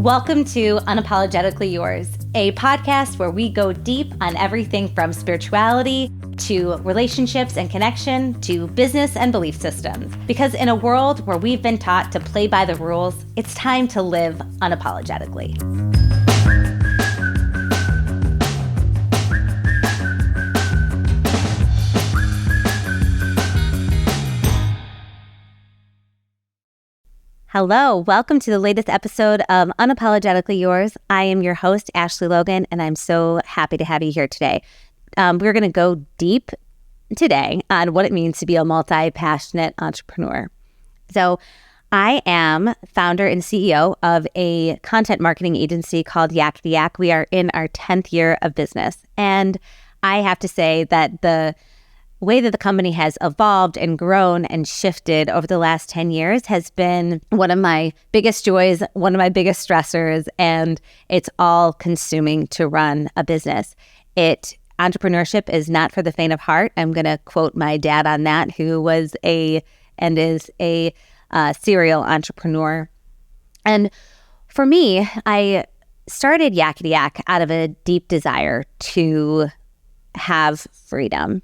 Welcome to Unapologetically Yours, a podcast where we go deep on everything from spirituality to relationships and connection to business and belief systems. Because in a world where we've been taught to play by the rules, it's time to live unapologetically. Hello, welcome to the latest episode of Unapologetically Yours. I am your host, Ashley Logan, and I'm so happy to have you here today. We're going to go deep today on what it means to be a multi-passionate entrepreneur. So I am founder and CEO of a content marketing agency called Yakety Yak. We are in our 10th year of business, and I have to say that the way that the company has evolved and grown and shifted over the last 10 years has been one of my biggest joys, one of my biggest stressors, and it's all consuming to run a business. Entrepreneurship is not for the faint of heart. I'm going to quote my dad on that, who was is a serial entrepreneur. And for me, I started Yakety Yak out of a deep desire to have freedom.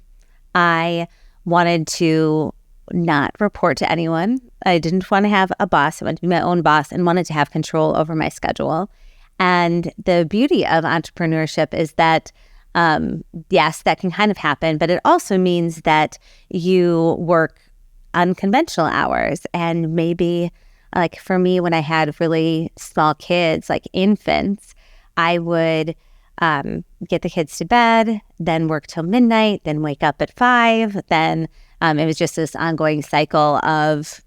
I wanted to not report to anyone. I didn't want to have a boss. I wanted to be my own boss and wanted to have control over my schedule. And the beauty of entrepreneurship is that, yes, that can kind of happen, but it also means that you work unconventional hours. And maybe, like for me, when I had really small kids, like infants, I would get the kids to bed, then work till midnight, then wake up at 5. Then it was just this ongoing cycle of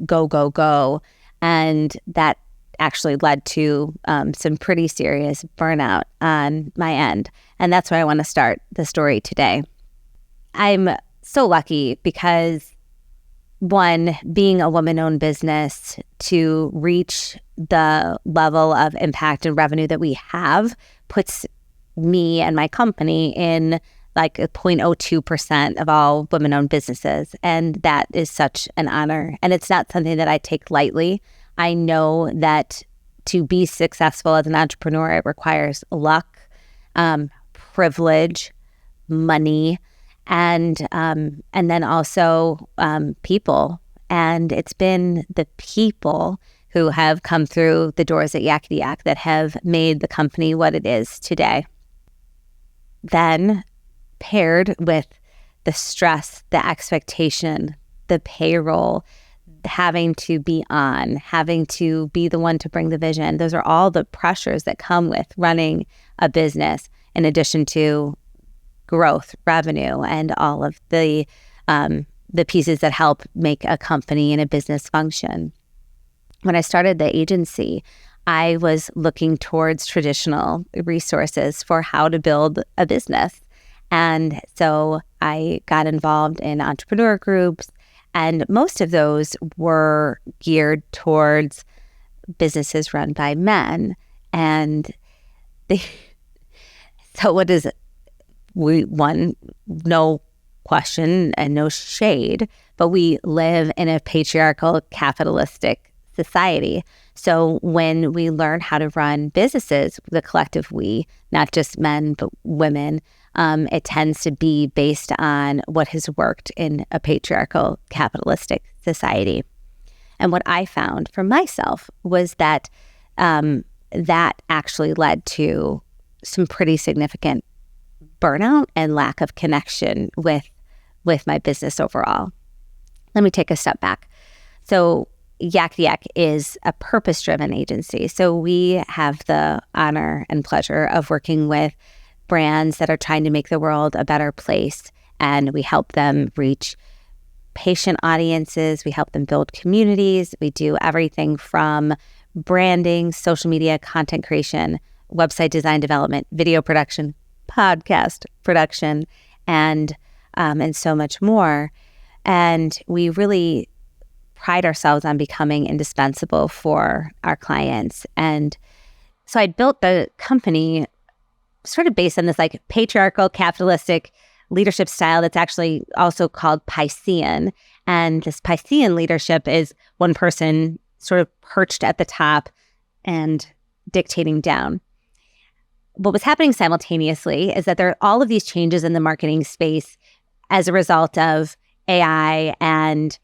go, go, go. And that actually led to some pretty serious burnout on my end. And that's where I want to start the story today. I'm so lucky because, one, being a woman-owned business, to reach the level of impact and revenue that we have puts me and my company in like 0.02% of all women-owned businesses. And that is such an honor. And it's not something that I take lightly. I know that to be successful as an entrepreneur, it requires luck, privilege, money, and then also people. And it's been the people who have come through the doors at Yakety Yak that have made the company what it is today. Then paired with the stress, the expectation, the payroll, having to be on, having to be the one to bring the vision. Those are all the pressures that come with running a business, in addition to growth, revenue, and all of the pieces that help make a company and a business function. When I started the agency, I was looking towards traditional resources for how to build a business. And so I got involved in entrepreneur groups, and most of those were geared towards businesses run by men. And so what is it? No question and no shade, but we live in a patriarchal, capitalistic society. So when we learn how to run businesses, the collective we, not just men, but women, it tends to be based on what has worked in a patriarchal, capitalistic society. And what I found for myself was that that actually led to some pretty significant burnout and lack of connection with my business overall. Let me take a step back. So Yakety Yak is a purpose-driven agency. So we have the honor and pleasure of working with brands that are trying to make the world a better place. And we help them reach patient audiences. We help them build communities. We do everything from branding, social media, content creation, website design development, video production, podcast production, and so much more. And we really pride ourselves on becoming indispensable for our clients. And so I built the company sort of based on this like patriarchal, capitalistic leadership style that's actually also called Piscean. And this Piscean leadership is one person sort of perched at the top and dictating down. What was happening simultaneously is that there are all of these changes in the marketing space as a result of AI and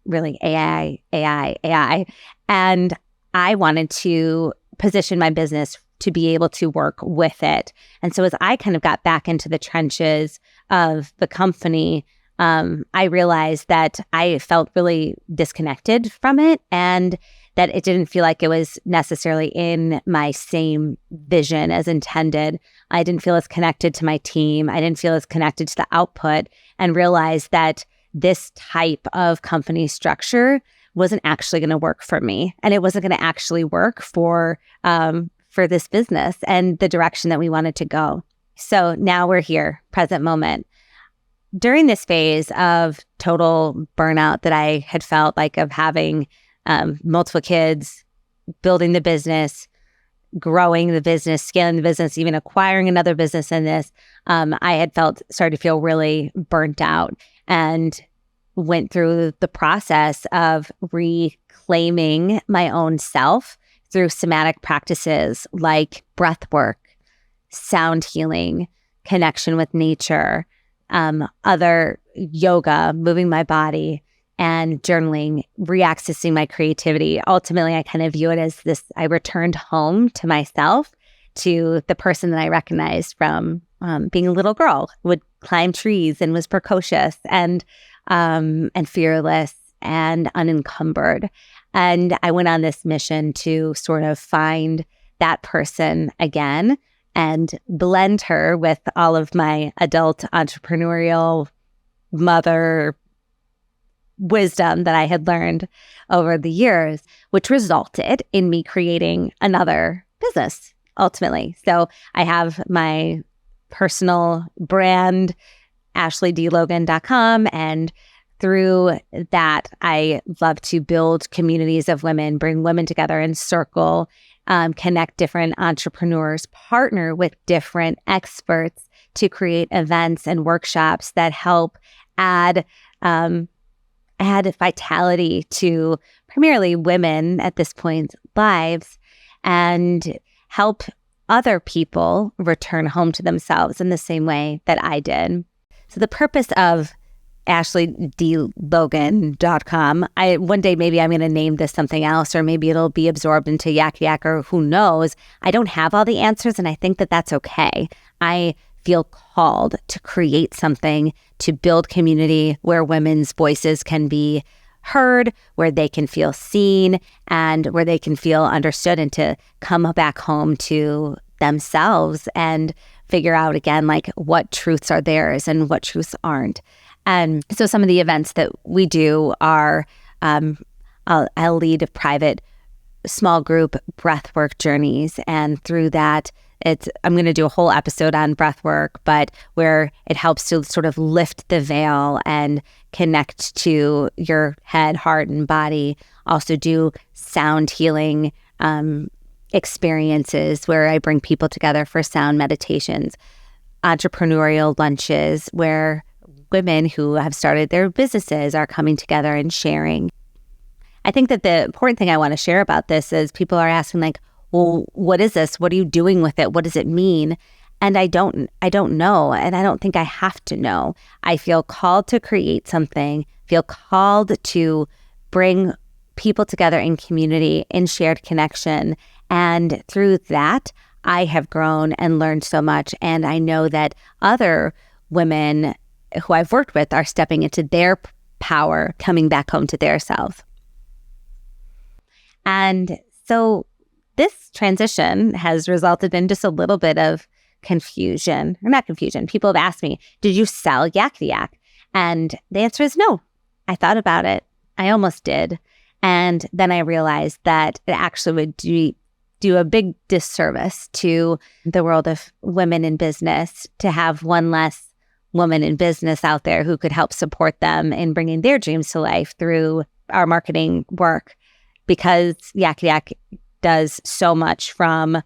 really AI. And I wanted to position my business to be able to work with it. And so as I kind of got back into the trenches of the company, I realized that I felt really disconnected from it and that it didn't feel like it was necessarily in my same vision as intended. I didn't feel as connected to my team. I didn't feel as connected to the output, and realized that this type of company structure wasn't actually going to work for me. And it wasn't going to actually work for this business and the direction that we wanted to go. So now we're here, present moment. During this phase of total burnout that I had felt like of having multiple kids, building the business, growing the business, scaling the business, even acquiring another business in this, I had started to feel really burnt out and went through the process of reclaiming my own self through somatic practices like breath work, sound healing, connection with nature, other yoga, moving my body, and journaling, reaccessing my creativity. Ultimately, I kind of view it as this, I returned home to myself, to the person that I recognized from being a little girl, would climb trees and was precocious and fearless and unencumbered. And I went on this mission to sort of find that person again and blend her with all of my adult entrepreneurial mother wisdom that I had learned over the years, which resulted in me creating another business ultimately. So I have my personal brand, ashleydlogan.com, and through that, I love to build communities of women, bring women together in circle, connect different entrepreneurs, partner with different experts to create events and workshops that help add vitality to primarily women at this point lives, and help other people return home to themselves in the same way that I did. So the purpose of AshleyDLogan.com, one day maybe I'm going to name this something else, or maybe it'll be absorbed into Yakety Yak, or who knows. I don't have all the answers, and I think that that's okay. I feel called to create something to build community where women's voices can be heard, where they can feel seen, and where they can feel understood, and to come back home to themselves and figure out again, like, what truths are theirs and what truths aren't. And so some of the events that we do are, I'll lead private small group breathwork journeys. And through that, I'm going to do a whole episode on breathwork, but where it helps to sort of lift the veil and connect to your head, heart, and body. Also do sound healing experiences where I bring people together for sound meditations, entrepreneurial lunches where women who have started their businesses are coming together and sharing. I think that the important thing I want to share about this is people are asking, like, well, what is this? What are you doing with it? What does it mean? And I don't know. And I don't think I have to know. I feel called to create something, feel called to bring people together in community, in shared connection. And through that, I have grown and learned so much. And I know that other women who I've worked with are stepping into their power, coming back home to their self. And so this transition has resulted in just a little bit of confusion, or not confusion. People have asked me, did you sell Yakety Yak? And the answer is no. I thought about it. I almost did. And then I realized that it actually would do a big disservice to the world of women in business to have one less woman in business out there who could help support them in bringing their dreams to life through our marketing work, because Yakety Yak does so much from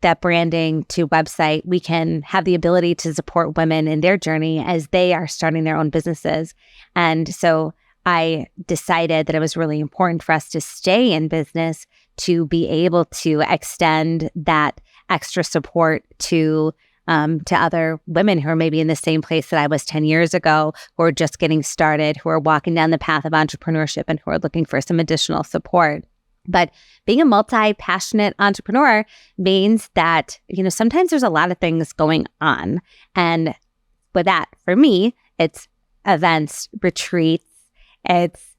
that branding to website. We can have the ability to support women in their journey as they are starting their own businesses. And so I decided that it was really important for us to stay in business to be able to extend that extra support to other women who are maybe in the same place that I was 10 years ago, who are just getting started, who are walking down the path of entrepreneurship and who are looking for some additional support. But being a multi-passionate entrepreneur means that, sometimes there's a lot of things going on. And with that, for me, it's events, retreats, it's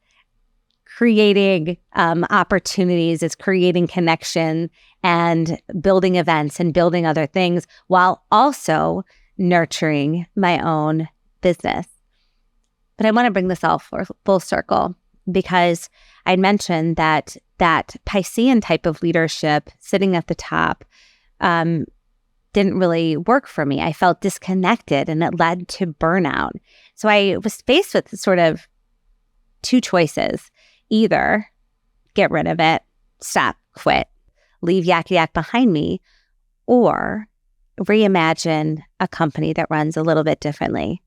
creating opportunities, it's creating connection and building events and building other things while also nurturing my own business. But I want to bring this all full circle because I mentioned that Piscean type of leadership sitting at the top didn't really work for me. I felt disconnected and it led to burnout. So I was faced with sort of two choices. Either get rid of it, stop, quit, leave Yakety Yak behind me, or reimagine a company that runs a little bit differently.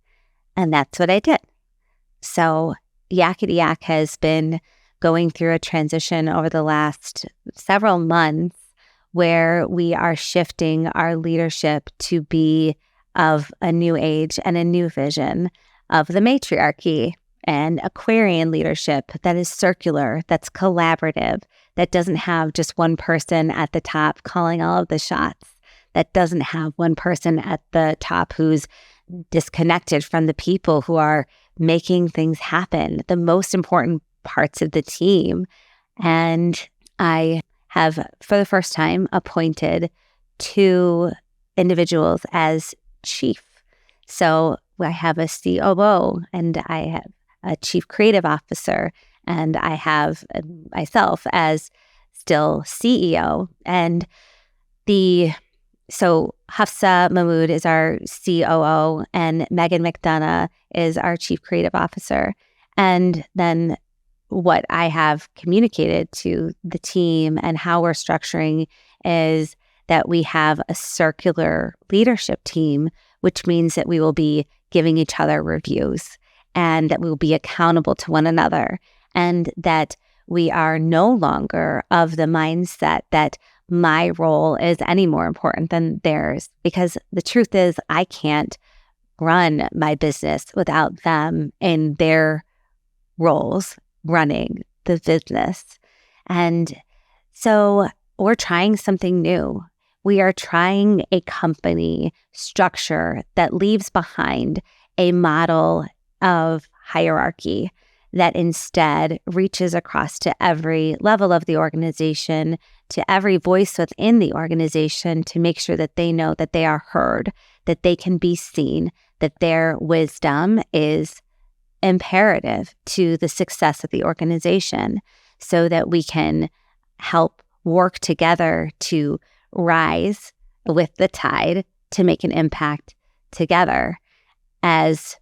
And that's what I did. So Yakety Yak has been going through a transition over the last several months where we are shifting our leadership to be of a new age and a new vision of the Matriarchy and Aquarian leadership that is circular, that's collaborative, that doesn't have just one person at the top calling all of the shots, that doesn't have one person at the top who's disconnected from the people who are making things happen, the most important parts of the team. And I have, for the first time, appointed 2 individuals as chief. So I have a COO and I have a chief creative officer, and I have myself as still CEO. And so Hafsa Mahmood is our COO and Megan McDonough is our chief creative officer. And then what I have communicated to the team and how we're structuring is that we have a circular leadership team, which means that we will be giving each other reviews and that we will be accountable to one another, and that we are no longer of the mindset that my role is any more important than theirs. Because the truth is, I can't run my business without them in their roles running the business. And so we're trying something new. We are trying a company structure that leaves behind a model of hierarchy that instead reaches across to every level of the organization, to every voice within the organization, to make sure that they know that they are heard, that they can be seen, that their wisdom is imperative to the success of the organization, so that we can help work together to rise with the tide to make an impact together, as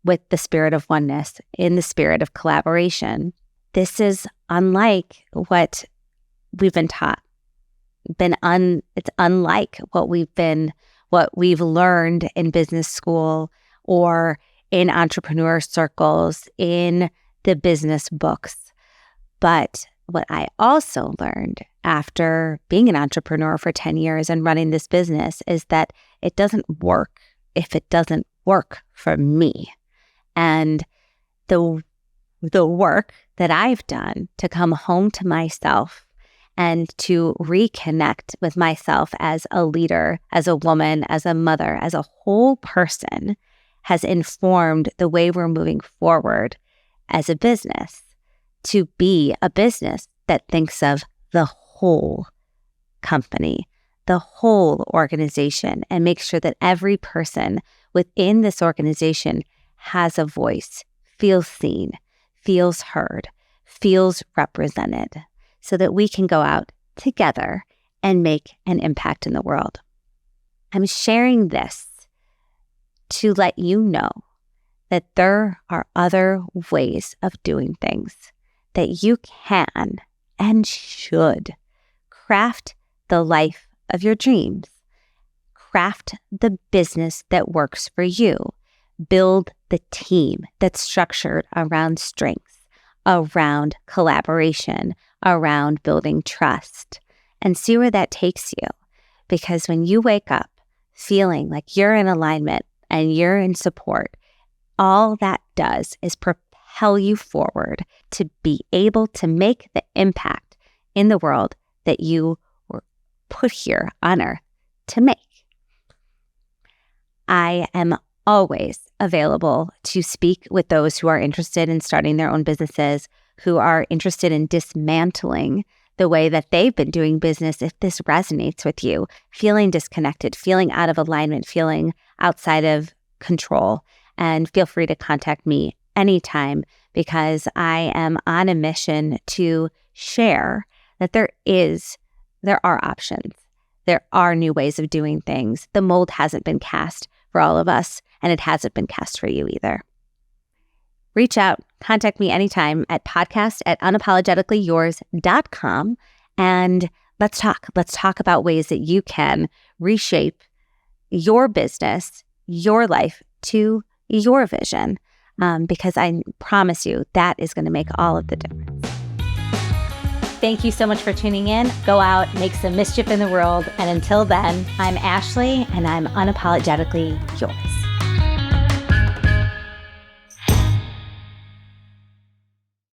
with the spirit of oneness, in the spirit of collaboration. This is unlike what we've been taught. It's unlike what we've learned in business school or in entrepreneur circles, in the business books. But what I also learned after being an entrepreneur for 10 years and running this business is that it doesn't work if it doesn't work for me. And the work that I've done to come home to myself and to reconnect with myself as a leader, as a woman, as a mother, as a whole person has informed the way we're moving forward as a business, to be a business that thinks of the whole company, the whole organization, and makes sure that every person within this organization has a voice, feels seen, feels heard, feels represented, so that we can go out together and make an impact in the world. I'm sharing this to let you know that there are other ways of doing things, that you can and should craft the life of your dreams, craft the business that works for you, build the team that's structured around strengths, around collaboration, around building trust and see where that takes you. Because when you wake up feeling like you're in alignment and you're in support, all that does is propel you forward to be able to make the impact in the world that you were put here on earth to make. I am always available to speak with those who are interested in starting their own businesses, who are interested in dismantling the way that they've been doing business. If this resonates with you, feeling disconnected, feeling out of alignment, feeling outside of control, and feel free to contact me anytime, because I am on a mission to share that there are options. There are new ways of doing things. The mold hasn't been cast for all of us, and it hasn't been cast for you either. Reach out, contact me anytime at podcast@unapologeticallyyours.com, and let's talk. Let's talk about ways that you can reshape your business, your life to your vision, because I promise you that is going to make all of the difference. Thank you so much for tuning in. Go out, make some mischief in the world. And until then, I'm Ashley, and I'm unapologetically yours.